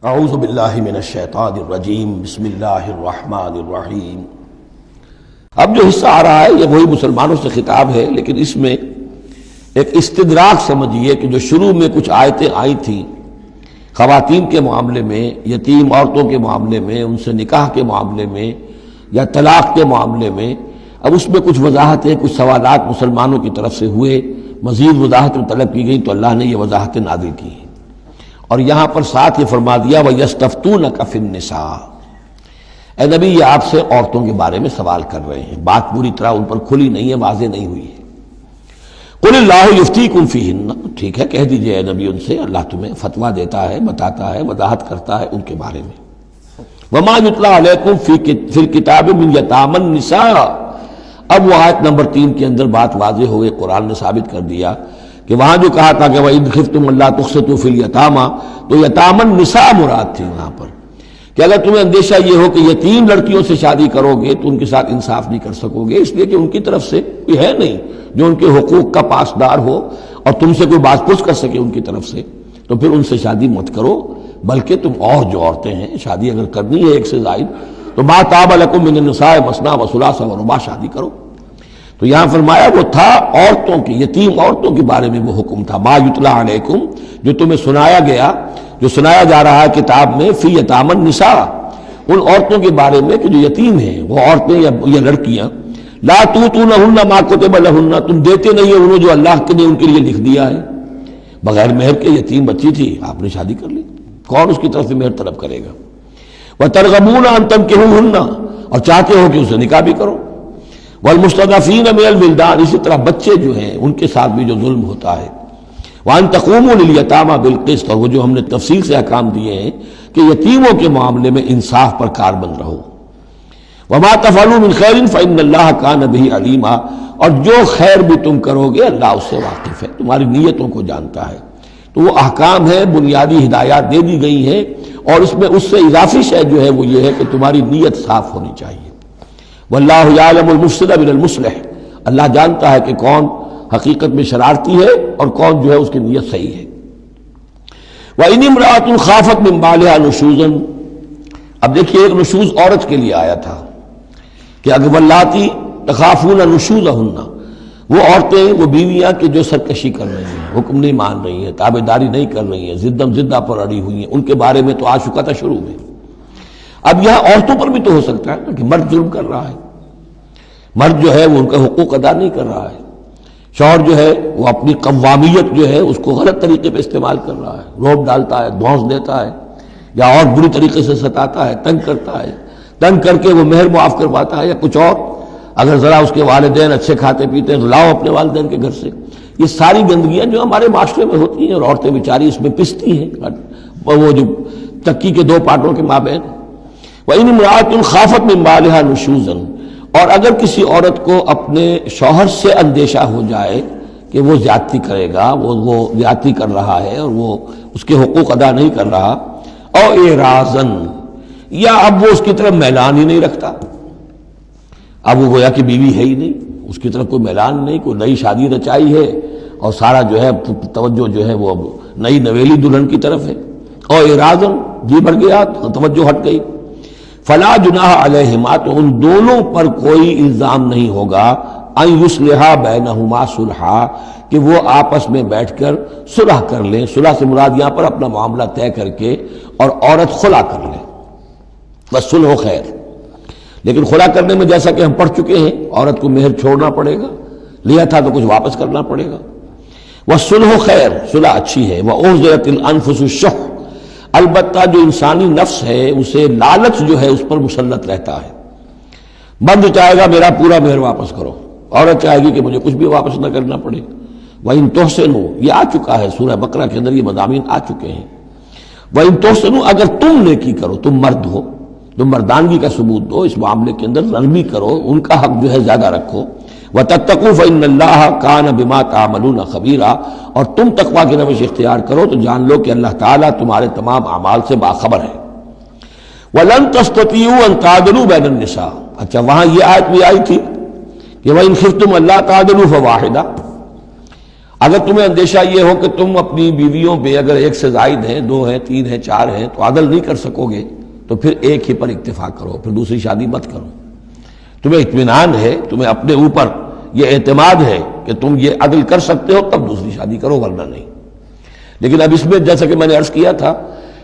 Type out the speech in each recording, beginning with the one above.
اعوذ باللہ من الشیطان الرجیم بسم اللہ الرحمن الرحیم۔ اب جو حصہ آ رہا ہے یہ وہی مسلمانوں سے خطاب ہے، لیکن اس میں ایک استدراک سمجھیے کہ جو شروع میں کچھ آیتیں آئی تھیں خواتین کے معاملے میں، یتیم عورتوں کے معاملے میں، ان سے نکاح کے معاملے میں یا طلاق کے معاملے میں، اب اس میں کچھ وضاحتیں، کچھ سوالات مسلمانوں کی طرف سے ہوئے، مزید وضاحتیں طلب کی گئی تو اللہ نے یہ وضاحتیں نازل کی ہیں۔ اور یہاں پر ساتھ یہ فرما دیا وَيَسْتَفْتُونَكَ فِي النِّسَاءِ، اے نبی یہ آپ سے عورتوں کے بارے میں سوال کر رہے ہیں، بات پوری طرح ان پر کھلی نہیں ہے، واضح نہیں ہوئی ہے۔ قُلِ اللَّهُ يُفْتِيكُمْ فِيهِنَّ، ٹھیک ہے کہہ دیجئے اے نبی ان سے، اللہ تمہیں فتویٰ دیتا ہے، بتاتا ہے، وضاحت کرتا ہے ان کے بارے میں۔ وَمَا يُتْلَىٰ عَلَيْكُمْ فِي الْكِتَابِ مِنْ يَتَامَى النِّسَاءِ، اب وہ آیت نمبر 3 کے اندر بات واضح ہوئے، قرآن نے ثابت کر دیا کہ وہاں جو کہا تھا کہ وَإِنْ خِفْتُمْ أَلَّا تُقْسِطُوا فِي الْيَتَامَى، تو یتامى النساء مراد تھی وہاں پر، کہ اگر تمہیں اندیشہ یہ ہو کہ یتیم لڑکیوں سے شادی کرو گے تو ان کے ساتھ انصاف نہیں کر سکو گے، اس لیے کہ ان کی طرف سے کوئی ہے نہیں جو ان کے حقوق کا پاسدار ہو اور تم سے کوئی بات پوچھ کر سکے ان کی طرف سے، تو پھر ان سے شادی مت کرو، بلکہ تم اور جو عورتیں ہیں شادی اگر کرنی ہے ایک سے زائد تو مَا طَابَ لَكُم مِّنَ النِّسَاءِ مَثْنَىٰ وَثُلَاثَ وَرُبَاع، شادی کرو۔ تو یہاں فرمایا وہ تھا عورتوں کی، یتیم عورتوں کے بارے میں وہ حکم تھا، ما یتلا علیکم، جو تمہیں سنایا گیا، جو سنایا جا رہا ہے کتاب میں، فی یتامى النساء، ان عورتوں کے بارے میں کہ جو یتیم ہیں، وہ عورتیں یا لڑکیاں، لا تؤتونہن ما کتب لہن، تم دیتے نہیں ہو انہیں جو اللہ نے ان کے لیے لکھ دیا ہے۔ بغیر مہر کے یتیم بچی تھی، آپ نے شادی کر لی، کون اس کی طرف سے مہر طلب کرے گا؟ وترغبون ان تنکحوہن، اور چاہتے ہو کہ اسے نکاح بھی کرو۔ والمستضعفین من الولدان، اسی طرح بچے جو ہیں ان کے ساتھ بھی جو ظلم ہوتا ہے۔ وان تقوموا للیتامى بالقسط، اور وہ جو ہم نے تفصیل سے احکام دیے ہیں کہ یتیموں کے معاملے میں انصاف پر کاربند رہو۔ وما تفعلوا من خیر فإن اللہ کان بہ علیما، اور جو خیر بھی تم کرو گے اللہ اس سے واقف ہے، تمہاری نیتوں کو جانتا ہے۔ تو وہ احکام ہے، بنیادی ہدایات دے دی گئی ہیں، اور اس میں اس سے اضافی شے جو ہے وہ یہ ہے کہ تمہاری نیت صاف ہونی چاہیے۔ واللہ یعلم المفسد من المصلح، اللہ جانتا ہے کہ کون حقیقت میں شرارتی ہے اور کون جو ہے اس کی نیت صحیح ہے۔ وَإِنِ امْرَأَةٌ خَافَتْ مِن بَعْلِهَا نُشُوزًا، اب دیکھیے ایک نشوز عورت کے لیے آیا تھا کہ اگر واللاتی تخافون نشوزہن، وہ عورتیں، وہ بیویاں کہ جو سرکشی کر رہی ہیں، حکم نہیں مان رہی ہیں، تابعداری نہیں کر رہی ہیں، زدہ پر اڑی ہوئی ہیں، ان کے بارے میں تو آ چکا تھا شروع میں۔ اب یہاں عورتوں پر بھی تو ہو سکتا ہے کہ مرد ظلم کر رہا ہے، مرد جو ہے وہ ان کا حقوق ادا نہیں کر رہا ہے، شوہر جو ہے وہ اپنی قوامیت جو ہے اس کو غلط طریقے پہ استعمال کر رہا ہے، روب ڈالتا ہے، دھونس دیتا ہے، یا اور بری طریقے سے ستاتا ہے، تنگ کرتا ہے، تنگ کر کے وہ مہر معاف کرواتا ہے یا کچھ اور، اگر ذرا اس کے والدین اچھے کھاتے پیتے ہیں تو لاؤ اپنے والدین کے گھر سے۔ یہ ساری گندگیاں جو ہمارے معاشرے میں ہوتی ہیں اور عورتیں بیچاری اس میں پستی ہیں، وہ جو چکی کے دو پارٹوں کے مابین۔ وَإِنِ امْرَأَةٌ خَافَتْ مِن بَعْلِهَا نُشُوزًا، اور اگر کسی عورت کو اپنے شوہر سے اندیشہ ہو جائے کہ وہ زیادتی کرے گا، وہ زیادتی کر رہا ہے اور وہ اس کے حقوق ادا نہیں کر رہا، او اعراضاً، یا اب وہ اس کی طرف میلان ہی نہیں رکھتا، اب وہ گویا کہ بیوی ہے ہی نہیں، اس کی طرف کوئی میلان نہیں، کوئی نئی شادی رچائی ہے اور سارا جو ہے توجہ جو ہے وہ اب نئی نویلی دلہن کی طرف ہے، او اعراضاً، جی بھر گیا، توجہ ہٹ گئی، فلا جناح علیہما، تو ان دونوں پر کوئی الزام نہیں ہوگا، ان یصلحا بینہما صلحا، کہ وہ آپس میں بیٹھ کر صلح کر لیں، صلح سے مراد یہاں پر اپنا معاملہ طے کر کے اور عورت خلا کر لے، بس صلح و خیر۔ لیکن خلا کرنے میں جیسا کہ ہم پڑھ چکے ہیں عورت کو مہر چھوڑنا پڑے گا، لیا تھا تو کچھ واپس کرنا پڑے گا۔ والصلح خیر، صلح اچھی ہے۔ وأحضرت الانفس الشح، البتہ جو انسانی نفس ہے اسے لالچ جو ہے اس پر مسلط رہتا ہے، مرد چاہے گا میرا پورا مہر واپس کرو، عورت چاہے گی کہ مجھے کچھ بھی واپس نہ کرنا پڑے۔ وَإِن تُحْسِنُوا، یہ آ چکا ہے سورہ بقرہ کے اندر، یہ مضامین آ چکے ہیں۔ وَإِن تُحْسِنُوا، اگر تم نیکی کرو، تم مرد ہو، تم مردانگی کا ثبوت دو، اس معاملے کے اندر نرمی کرو، ان کا حق جو ہے زیادہ رکھو۔ وَتَتَّقُوا فَإِنَّ اللَّهَ كَانَ بِمَا تَعْمَلُونَ خَبِيرًا، اور تم تقویٰ کی روش اختیار کرو تو جان لو کہ اللہ تعالیٰ تمہارے تمام اعمال سے باخبر ہے۔ وَلَن تَسْتَطِيعُوا أَن تَعْدِلُوا بَيْنَ النِّسَاءِ، اچھا وہاں یہ آیت بھی آئی تھی کہ وَإِنْ خِفْتُمْ أَلَّا تَعْدِلُوا فَوَاحِدَةً، اگر تمہیں اندیشہ یہ ہو کہ تم اپنی بیویوں پہ اگر ایک سے زائد ہیں، 2 ہیں، 3 ہیں، 4 ہیں، تو عدل نہیں کر سکو گے، تو پھر ایک ہی پر اکتفا کرو، پھر دوسری شادی مت کرو۔ تمہیں اطمینان ہے، تمہیں اپنے اوپر یہ اعتماد ہے کہ تم یہ عدل کر سکتے ہو، تب دوسری شادی کرو، ورنہ نہیں۔ لیکن اب اس میں جیسا کہ میں نے عرض کیا تھا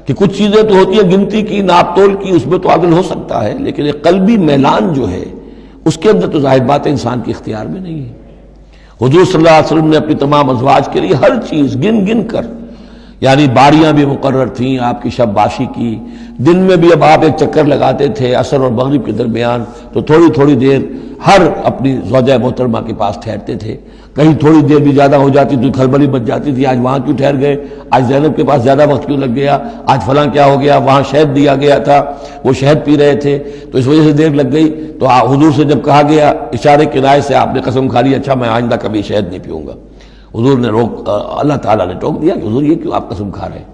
کہ کچھ چیزیں تو ہوتی ہیں گنتی کی، ناپ تول کی، اس میں تو عدل ہو سکتا ہے، لیکن ایک قلبی میلان جو ہے اس کے اندر تو ظاہر بات ہے انسان کے اختیار میں نہیں ہے۔ حضور صلی اللہ علیہ وسلم نے اپنی تمام ازواج کے لیے ہر چیز گن گن کر، یعنی باریاں بھی مقرر تھیں آپ کی شب باشی کی، دن میں بھی اب آپ ایک چکر لگاتے تھے عصر اور مغرب کے درمیان، تو تھوڑی تھوڑی دیر ہر اپنی زوجہ محترمہ کے پاس ٹھہرتے تھے، کہیں تھوڑی دیر بھی زیادہ ہو جاتی تو کھلبلی مچ جاتی تھی، آج وہاں کیوں ٹھہر گئے، آج زینب کے پاس زیادہ وقت کیوں لگ گیا، آج فلاں کیا ہو گیا، وہاں شہد دیا گیا تھا وہ شہد پی رہے تھے تو اس وجہ سے دیر لگ گئی۔ تو حضور سے جب کہا گیا اشارے کنائے سے آپ نے قسم کھا لی، اچھا میں آئندہ کبھی شہد نہیں پیوں گا، حضور نے اللہ تعالیٰ نے ٹوک دیا کہ حضور یہ کیوں آپ قسم کھا رہے ہیں،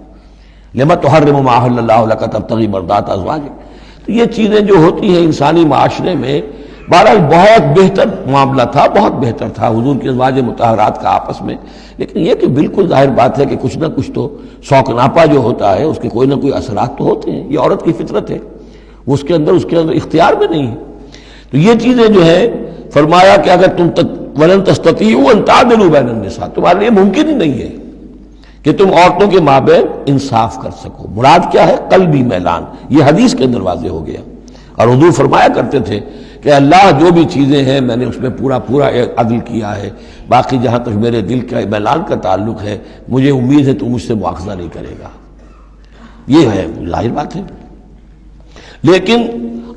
لما تحرم ما احل اللہ لک تبتغی مرضات ازواجک۔ تو یہ چیزیں جو ہوتی ہیں انسانی معاشرے میں، بہرحال بہت بہتر معاملہ تھا، بہت بہتر تھا حضور کی ازواج مطہرات کا آپس میں، لیکن یہ کہ بالکل ظاہر بات ہے کہ کچھ نہ کچھ تو شوق ناپا جو ہوتا ہے اس کے کوئی نہ کوئی اثرات تو ہوتے ہیں، یہ عورت کی فطرت ہے، اس کے اندر اختیار میں نہیں ہے۔ تو یہ چیزیں جو ہے فرمایا کہ اگر تم وَلَن تَسْتَطِيعُوا أَن تَعْدِلُوا بَيْنَ النِّسَاءِ، تمہارے لیے ممکن ہی نہیں ہے کہ تم عورتوں کے مابین انصاف کر سکو۔ مراد کیا ہے؟ قلبی میلان، یہ حدیث کے اندر واضح ہو گیا۔ اور حضور فرمایا کرتے تھے کہ اللہ جو بھی چیزیں ہیں میں نے اس میں پورا عدل کیا ہے، باقی جہاں تک میرے دل کا میلان کا تعلق ہے مجھے امید ہے تو مجھ سے مواخذہ نہیں کرے گا، یہ ہے ظاہر بات ہے۔ لیکن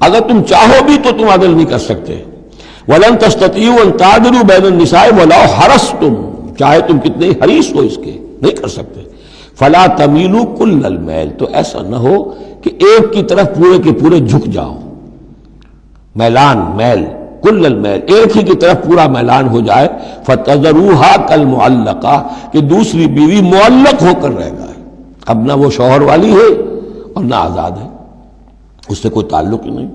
اگر تم چاہو بھی تو تم عدل نہیں کر سکتے۔ وَلَن تَسْتَطِيعُوا أَن تَعْدِلُوا بَيْنَ النِّسَاءِ وَلَوْ حَرَصْتُمْ، چاہے تم کتنے حریص ہو اس کے، نہیں کر سکتے۔ فَلَا تَمِيلُوا كُلَّ الْمَيْلِ، تو ایسا نہ ہو کہ ایک کی طرف پورے کے پورے جھک جاؤ، میلان، میل، کل المیل، ایک ہی کی طرف پورا میلان ہو جائے، فَتَذَرُوهَا كَالْمُعَلَّقَةِ، کہ دوسری بیوی معلق ہو کر رہ جائے، اب نہ وہ شوہر والی ہے اور نہ آزاد ہے، اس سے کوئی تعلق ہی نہیں۔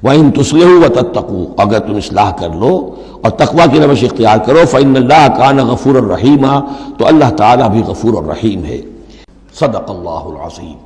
وَإِن تُصْلِحُوا وَتَتَّقُوا، اگر تم اصلاح کر لو اور تقوی کی روش اختیار کرو، فَإِنَّ اللَّهَ كَانَ غَفُورًا رَحِيمًا، تو اللہ تعالیٰ بھی غفور الرحیم ہے۔ صدق اللہ العظیم۔